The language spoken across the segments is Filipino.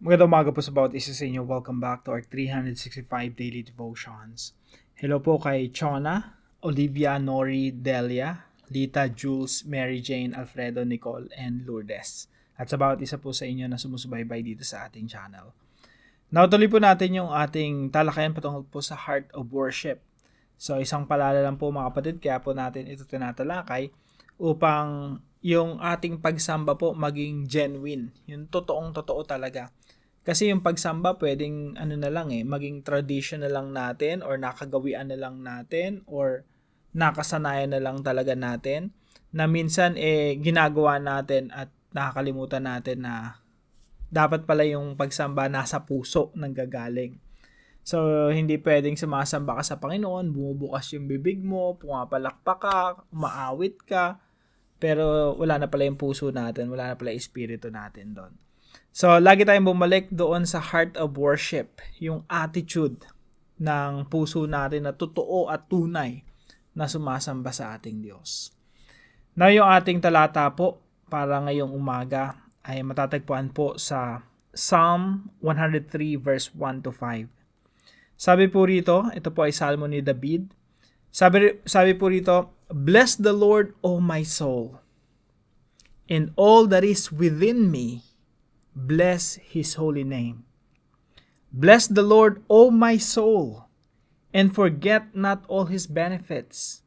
Magandang umaga po sa bawat isa sa inyo. Welcome back to our 365 Daily Devotions. Hello po kay Chona, Olivia, Nori, Delia, Lita, Jules, Mary Jane, Alfredo, Nicole, and Lourdes. At sa bawat isa po sa inyo na sumusubaybay dito sa ating channel. Natuloy po natin yung ating talakayan patungkol po sa Heart of Worship. So isang paalala lang po mga kapatid, kaya po natin ito tinatalakay upang yung ating pagsamba po maging genuine. Yung totoong-totoo talaga. Kasi yung pagsamba pwedeng maging tradition na lang natin or nakagawian na lang natin or nakasanayan na lang talaga natin na minsan ginagawa natin at nakakalimutan natin na dapat pala yung pagsamba nasa puso nang gagaling. So, hindi pwedeng sumasamba ka sa Panginoon, bumubukas yung bibig mo, pumapalakpak ka, umaawit ka, pero wala na pala yung puso natin, wala na pala yung espiritu natin doon. So, lagi tayong bumalik doon sa heart of worship, yung attitude ng puso natin na totoo at tunay na sumasamba sa ating Diyos. Now, yung ating talata po para ngayong umaga ay matatagpuan po sa Psalm 103 verse 1 to 5. Sabi po rito, ito po ay salmo ni David. Sabi po rito, "Bless the Lord, O my soul, and all that is within me. Bless His holy name. Bless the Lord, O my soul, and forget not all His benefits,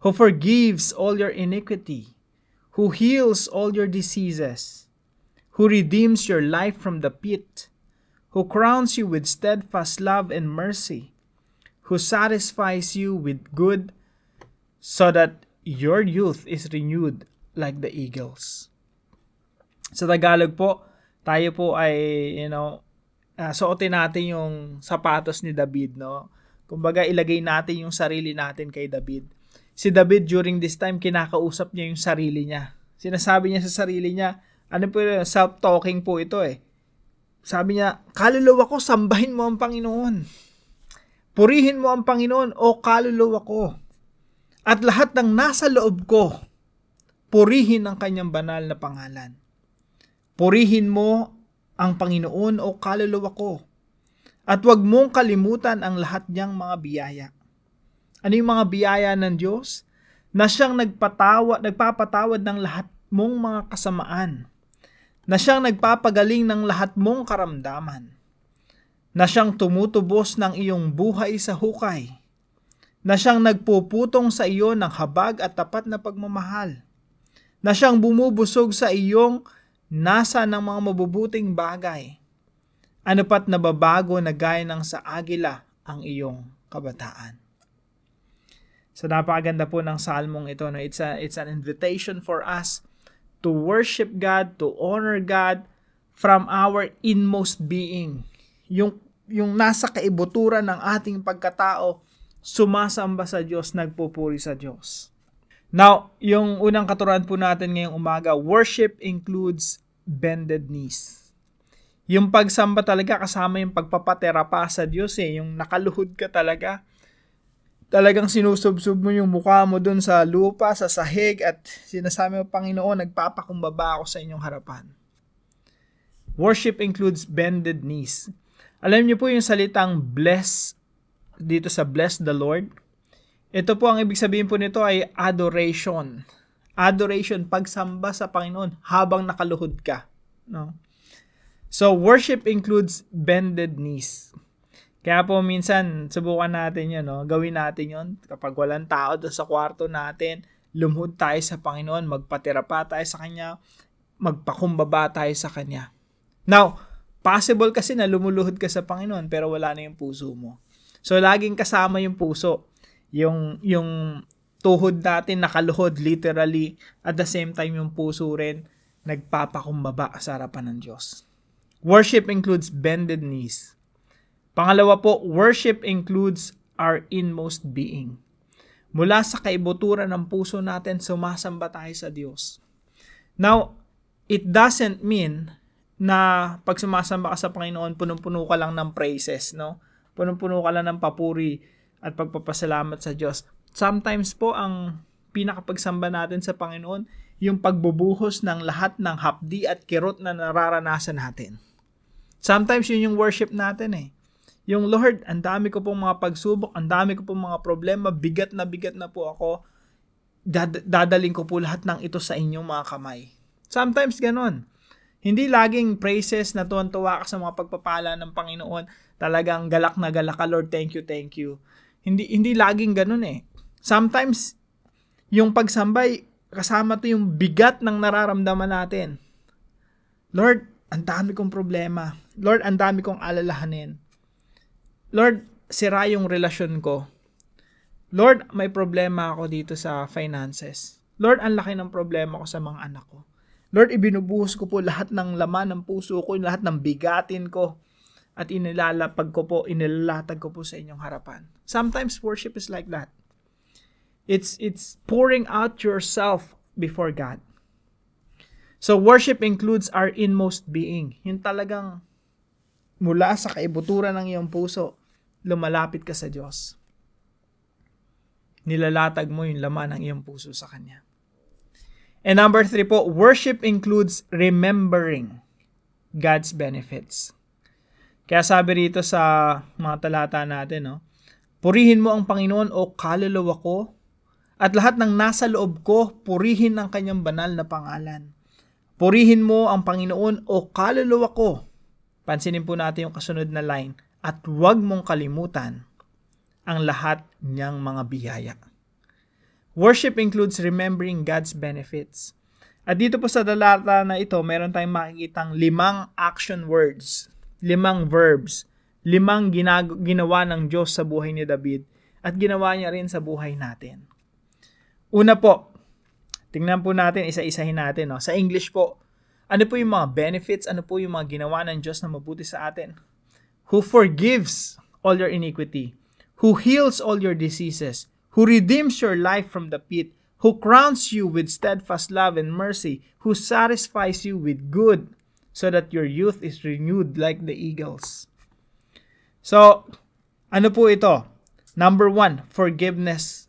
who forgives all your iniquity, who heals all your diseases, who redeems your life from the pit, who crowns you with steadfast love and mercy, who satisfies you with good, so that your youth is renewed like the eagles." Sa Tagalog po, tayo po ay, suotin natin yung sapatos ni David, no? Kumbaga, ilagay natin yung sarili natin kay David. Si David, during this time, kinakausap niya yung sarili niya. Sinasabi niya sa sarili niya, self-talking po ito eh. Sabi niya, "Kaluluwa ko, sambahin mo ang Panginoon. Purihin mo ang Panginoon, o kaluluwa ko. At lahat ng nasa loob ko, purihin ang kanyang banal na pangalan. Purihin mo ang Panginoon, o kaluluwa ko. At huwag mong kalimutan ang lahat niyang mga biyaya." Ano yung mga biyaya ng Diyos? Na siyang nagpapatawad ng lahat mong mga kasamaan. Na siyang nagpapagaling ng lahat mong karamdaman. Na siyang tumutubos ng iyong buhay sa hukay. Na siyang nagpuputong sa iyo ng habag at tapat na pagmamahal. Na siyang bumubusog sa iyong nasa ng mga mabubuting bagay. Ano pat nababago na gaya ng sa agila ang iyong kabataan. So napakaganda po ng salmong ito. No? It's an invitation for us to worship God, to honor God from our inmost being. Yung nasa kaibuturan ng ating pagkatao, sumasamba sa Diyos, nagpupuri sa Diyos. Now, yung unang katuruan po natin ngayong umaga, worship includes bended knees. Yung pagsamba talaga kasama yung pagpapatera pa sa Diyos eh. Yung nakaluhod ka talaga. Talagang sinusubsob mo yung mukha mo dun sa lupa, sa sahig, at sinasabi mo, "Panginoon, nagpapakumbaba ako sa inyong harapan." Worship includes bended knees. Alam niyo po yung salitang bless dito sa bless the Lord? Ito po ang ibig sabihin po nito ay adoration. Adoration, pagsamba sa Panginoon habang nakaluhod ka. No? So, worship includes bended knees. Kaya po minsan, subukan natin yun. No? Gawin natin yun. Kapag walang tao doon sa kwarto natin, lumuhod tayo sa Panginoon, magpatira pa tayo sa Kanya, magpakumbaba tayo sa Kanya. Now, possible kasi na lumuluhod ka sa Panginoon pero wala na yung puso mo. So, laging kasama yung puso. Yung tuhod natin nakaluhod literally, at the same time yung puso rin nagpapakumbaba sa harapan ng Diyos. Worship includes bended knees. Pangalawa po, worship includes our inmost being. Mula sa kaibuturan ng puso natin, sumasamba tayo sa Diyos. Now, it doesn't mean na pag sumasamba ka sa Panginoon, punong-puno ka lang ng praises, no? Punong-puno ka lang ng papuri at pagpapasalamat sa Diyos. Sometimes po, ang pinakapagsamba natin sa Panginoon, yung pagbubuhos ng lahat ng hapdi at kirot na nararanasan natin. Sometimes yun yung worship natin eh. Yung Lord, ang dami ko pong mga pagsubok, ang dami ko pong mga problema, bigat na po ako, dadaling ko po lahat ng ito sa inyong mga kamay. Sometimes ganun. Hindi laging praises na tuwan-tuwa ka sa mga pagpapala ng Panginoon, talagang galak na galak ka, Lord, thank you. Hindi laging ganun eh. Sometimes, yung pagsambay, kasama to yung bigat ng nararamdaman natin. Lord, ang dami kong problema. Lord, ang dami kong alalahanin. Lord, sira yung relasyon ko. Lord, may problema ako dito sa finances. Lord, ang laki ng problema ko sa mga anak ko. Lord, ibinubuhos ko po lahat ng laman ng puso ko, lahat ng bigatin ko, at inilatag ko po sa inyong harapan. Sometimes worship is like that. It's pouring out yourself before God. So worship includes our inmost being. Yung talagang mula sa kaibuturan ng iyong puso, lumalapit ka sa Diyos. Nilalatag mo yung laman ng iyong puso sa Kanya. And number 3 po, worship includes remembering God's benefits. Kaya sabi rito sa mga talata natin, no, purihin mo ang Panginoon o kaluluwa ko, at lahat ng nasa loob ko, purihin ang Kanyang banal na pangalan. Purihin mo ang Panginoon o kaluluwa ko. Pansinin po natin yung kasunod na line. At huwag mong kalimutan ang lahat niyang mga biyaya. Worship includes remembering God's benefits. At dito po sa talata na ito, meron tayong makikitang 5 action words, 5 verbs, 5 ginawa ng Diyos sa buhay ni David at ginawa niya rin sa buhay natin. Una po, tingnan po natin, isa-isahin natin. No? Sa English po, ano po yung mga benefits, ano po yung mga ginawa ng Diyos na mabuti sa atin? Who forgives all your iniquity, who heals all your diseases, who redeems your life from the pit, who crowns you with steadfast love and mercy, who satisfies you with good, so that your youth is renewed like the eagles. So, ano po ito? Number 1, forgiveness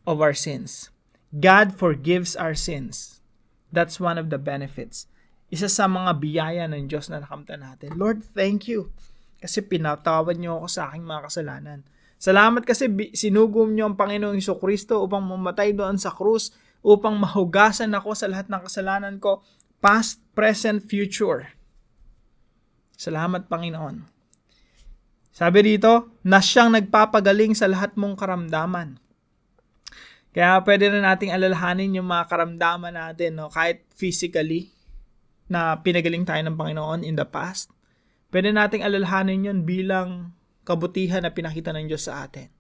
of our sins. God forgives our sins. That's one of the benefits. Isa sa mga biyaya ng Diyos na nakamtan natin. Lord, thank you. Kasi pinatawad niyo ako sa aking mga kasalanan. Salamat kasi sinugom niyo ang Panginoong Jesucristo upang mamatay doon sa krus, upang mahugasan ako sa lahat ng kasalanan ko, past, present, future. Salamat, Panginoon. Sabi dito, na siyang nagpapagaling sa lahat mong karamdaman. Kaya pwede na nating alalahanin yung mga karamdaman natin, no? Kahit physically, na pinagaling tayo ng Panginoon in the past. Pwede nating alalahanin yun bilang kabutihan na pinakita ng Diyos sa atin.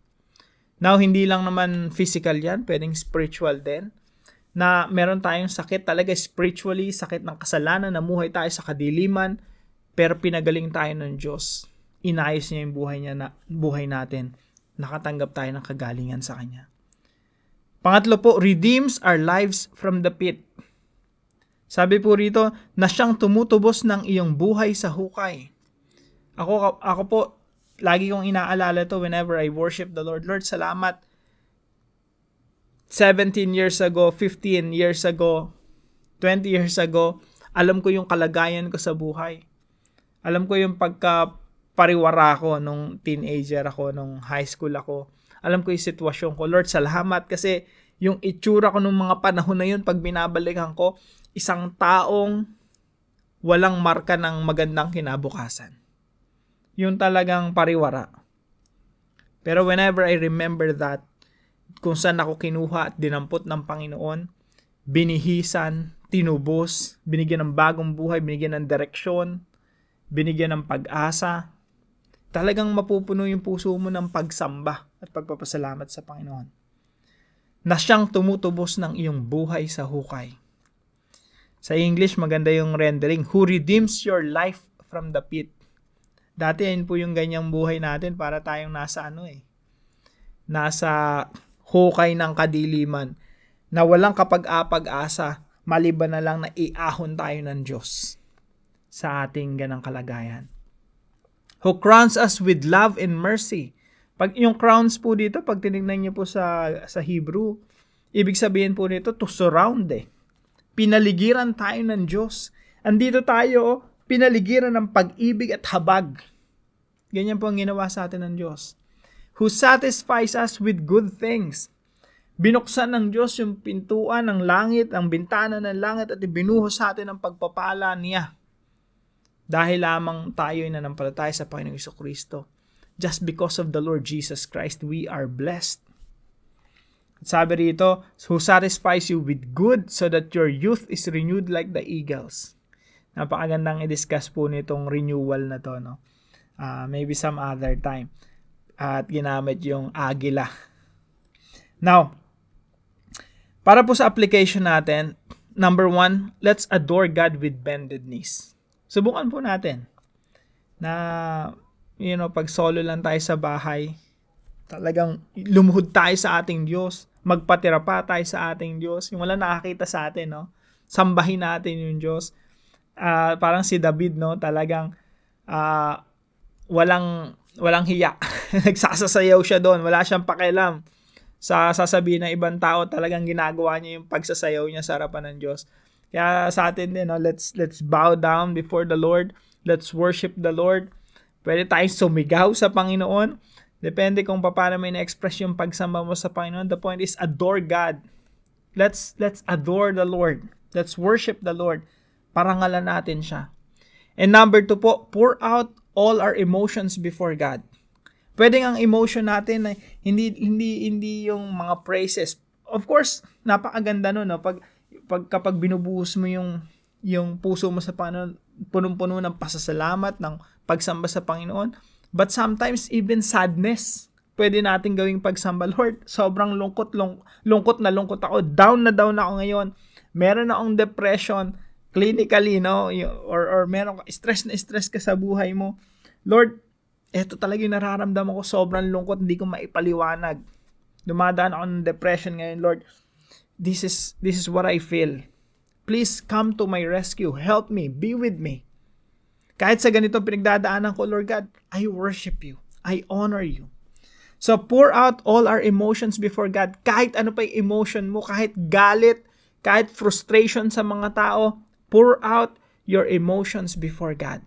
Now, hindi lang naman physical yan, pwedeng spiritual din. Na meron tayong sakit talaga spiritually, sakit ng kasalanan, namuhay tayo sa kadiliman, pero pinagaling tayo ng Diyos. Inayos niya yung buhay natin. Nakatanggap tayo ng kagalingan sa Kanya. Pangatlo po, redeems our lives from the pit. Sabi po rito, na siyang tumutubos ng iyong buhay sa hukay. Ako po, lagi kong inaalala to whenever I worship the Lord. Lord, salamat. 17 years ago, 15 years ago, 20 years ago, alam ko yung kalagayan ko sa buhay. Alam ko yung pagka-pariwara ko nung teenager ako, nung high school ako. Alam ko yung sitwasyon ko. Lord, salamat kasi yung itsura ko nung mga panahon na yun, pag binabalikan ko, isang taong walang marka ng magandang kinabukasan. Yung talagang pariwara. Pero whenever I remember that, kung saan ako kinuha at dinampot ng Panginoon, binihisan, tinubos, binigyan ng bagong buhay, binigyan ng direksyon, binigyan ng pag-asa, talagang mapupuno yung puso mo ng pagsamba at pagpapasalamat sa Panginoon. Na siyang tumutubos ng iyong buhay sa hukay. Sa English, maganda yung rendering, who redeems your life from the pit. Dati yun po yung ganyang buhay natin para tayong nasa nasa hukay ng kadiliman na walang kapag-apag-asa maliban na lang na iahon tayo ng Diyos sa ating ganang kalagayan. Who crowns us with love and mercy. Pag yung crowns po dito, pag tinignan niyo po sa Hebrew, ibig sabihin po nito to surround. Pinaligiran tayo ng Diyos. Andito tayo, pinaligiran ng pag-ibig at habag. Ganyan po ang ginawa sa atin ng Diyos. Who satisfies us with good things. Binuksan ng Diyos yung pintuan ng langit, ang bintana ng langit at ibinuhos sa atin ang pagpapala niya. Dahil lamang tayo ay nanampalataya sa Panginoong Jesucristo. Just because of the Lord Jesus Christ, we are blessed. Sabi rito, who satisfies you with good so that your youth is renewed like the eagles. Napakagandang i-discuss po nitong renewal na to, no? Maybe some other time. At ginamit yung agila. Now, para po sa application natin, number 1, let's adore God with bended knees. Subukan po natin na, pag solo lang tayo sa bahay, talagang lumuhod tayo sa ating Diyos. Magpatira pa tayo sa ating Diyos. Yung wala nakakita sa atin, no? Sambahin natin yung Diyos. Parang si David, no? Talagang walang hiya. Nagsasayaw siya doon. Wala siyang pakialam sa sasabihin ng ibang tao. Talagang ginagawa niya yung pagsasayaw niya sa harapan ng Diyos. Kaya sa atin din, no? Let's bow down before the Lord. Let's worship the Lord. Pwede tayong sumigaw sa Panginoon. Depende kung paano may na-express yung pagsamba mo sa Panginoon. The point is, adore God. Let's adore the Lord. Let's worship the Lord. Parangalan natin siya. And number 2 po, pour out all our emotions before God. Pwede ang emotion natin na hindi yung mga praises. Of course, napakaganda nun, no? Kapag binubuhos mo yung puso mo sa Panginoon, punong-puno ng pasasalamat, ng pagsamba sa Panginoon. But sometimes even sadness, pwede natin gawing pagsamba. Lord, sobrang lungkot na lungkot ako. Down na ako ngayon. Meron na akong depression, clinically, no? Or meron ka, stress ka sa buhay mo. Lord, eto talaga yung nararamdaman ko. Sobrang lungkot, hindi ko maipaliwanag. Dumadaan ako ng depression ngayon, Lord. This is what I feel. Please come to my rescue. Help me. Be with me. Kahit sa ganito pinagdadaanan ko, Lord God, I worship you. I honor you. So, pour out all our emotions before God. Kahit ano pa yung emotion mo, kahit galit, kahit frustration sa mga tao, pour out your emotions before God.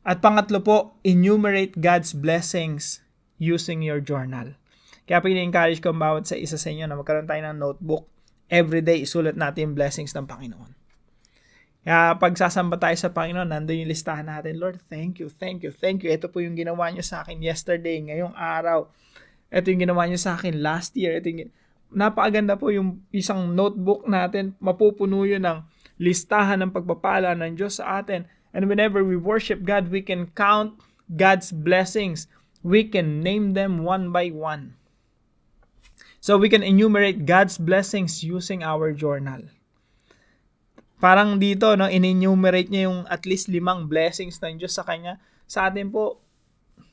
At pangatlo po, enumerate God's blessings using your journal. Kaya pina-encourage ko ang bawat sa isa sa inyo na magkaroon tayo ng notebook. Everyday, isulat natin yung blessings ng Panginoon. Kaya pag sasamba tayo sa Panginoon, nandun yung listahan natin. Lord, thank you. Ito po yung ginawa niyo sa akin yesterday, ngayong araw. Ito yung ginawa niyo sa akin last year. Napakaganda po yung isang notebook natin. Mapupuno yun ng listahan ng pagpapala ng Diyos sa atin. And whenever we worship God, we can count God's blessings. We can name them one by one. So we can enumerate God's blessings using our journal. Parang dito, no, in-enumerate niya yung at least 5 blessings ng Diyos sa kanya. Sa atin po,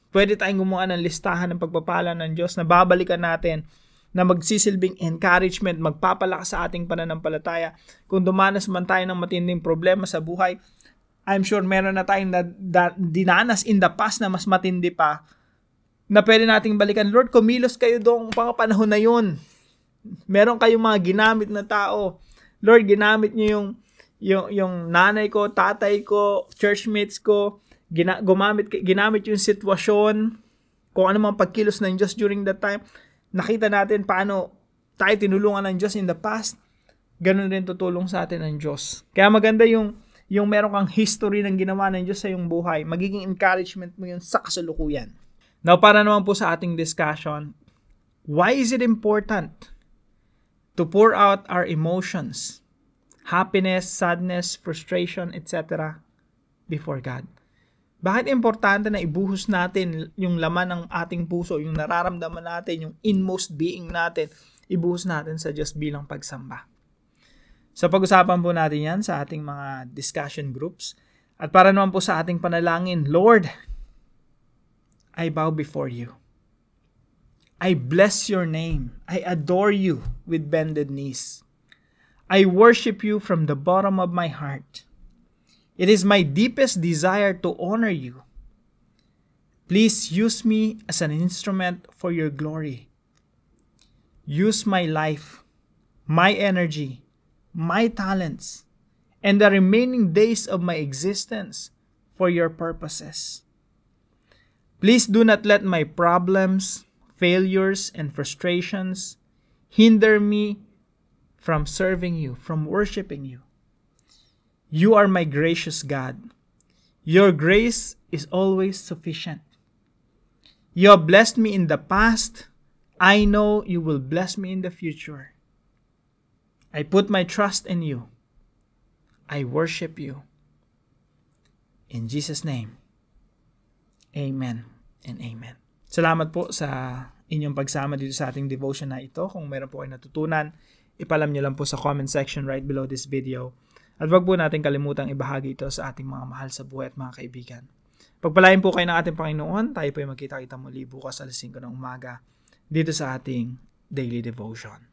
pwede tayong gumawa ng listahan ng pagpapala ng Diyos na babalikan natin, na magsisilbing encouragement, magpapalakas sa ating pananampalataya. Kung dumanas man tayo ng matinding problema sa buhay, I'm sure meron na tayong dinanas in the past na mas matindi pa, na pwede nating balikan. Lord, kumilos kayo doong mga panahon na yun. Meron kayong mga ginamit na tao. Lord, ginamit niyo yung nanay ko, tatay ko, churchmates ko, ginamit yung sitwasyon, kung ano mang pagkilos ng Diyos during that time. Nakita natin paano tayo tinulungan ng Diyos in the past. Ganun rin tutulong sa atin ng Diyos. Kaya maganda yung meron kang history ng ginawa ng Diyos sa iyong buhay. Magiging encouragement mo yun sa kasalukuyan. Now, para naman po sa ating discussion, why is it important to pour out our emotions, happiness, sadness, frustration, etc. before God? Bakit importante na ibuhos natin yung laman ng ating puso, yung nararamdaman natin, yung inmost being natin, ibuhos natin sa Diyos bilang pagsamba? So pag-usapan po natin yan sa ating mga discussion groups. At para naman po sa ating panalangin, Lord, I bow before you. I bless your name. I adore you with bended knees. I worship you from the bottom of my heart. It is my deepest desire to honor you. Please use me as an instrument for your glory. Use my life, my energy, my talents, and the remaining days of my existence for your purposes. Please do not let my problems, failures, and frustrations hinder me from serving you, from worshiping you. You are my gracious God. Your grace is always sufficient. You have blessed me in the past. I know you will bless me in the future. I put my trust in you. I worship you. In Jesus' name, amen and amen. Salamat po sa inyong pagsama dito sa ating devotion na ito. Kung meron po kayo natutunan, ipalam nyo lang po sa comment section right below this video. At wag po natin kalimutang ibahagi ito sa ating mga mahal sa buhay at mga kaibigan. Pagpalain po kayo ng ating Panginoon, tayo po ay magkita-kita muli bukas alas 5 ng umaga dito sa ating Daily Devotion.